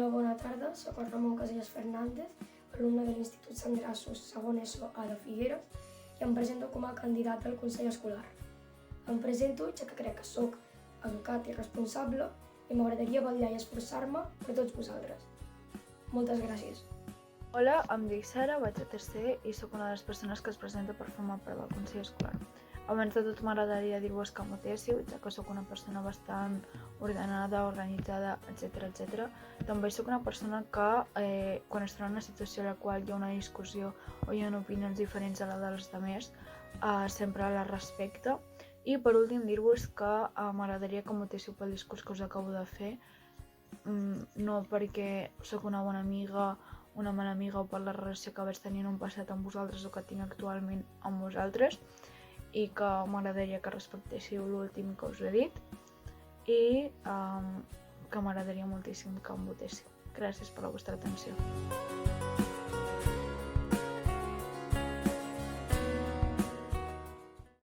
Hola, bona tarda. Soc el Ramon Casellas Fernández, alumne de l'Institut Sant Grassos, segon ESO A de Figueres, i em presento com a candidat al Consell Escolar. Em presento ja que crec que sóc educat i responsable i m'agradaria vetllar i esforçar-me per tots vosaltres. Moltes gràcies. Hola, em dic Sara, vaig a tercer i sóc una de les persones que es presenta per formar part del Consell Escolar. Abans de tot m'agradaria dir-vos que m'otéssiu, ja que sóc una persona bastant ordenada, organitzada, etc. També sóc una persona que, quan es troba en una situació en la qual hi ha una discussió o hi ha opinions diferents a la dels altres, sempre la respecta. I per últim dir-vos que m'agradaria que m'otéssiu pel discurs que us acabo de fer, no perquè sóc una bona amiga, una mala amiga o per la relació que vaig tenir en un passat amb vosaltres o que tinc actualment amb vosaltres, i que m'agradaria que respectéssiu l'últim que us he dit i que m'agradaria moltíssim que em votéssiu. Gràcies per la vostra atenció.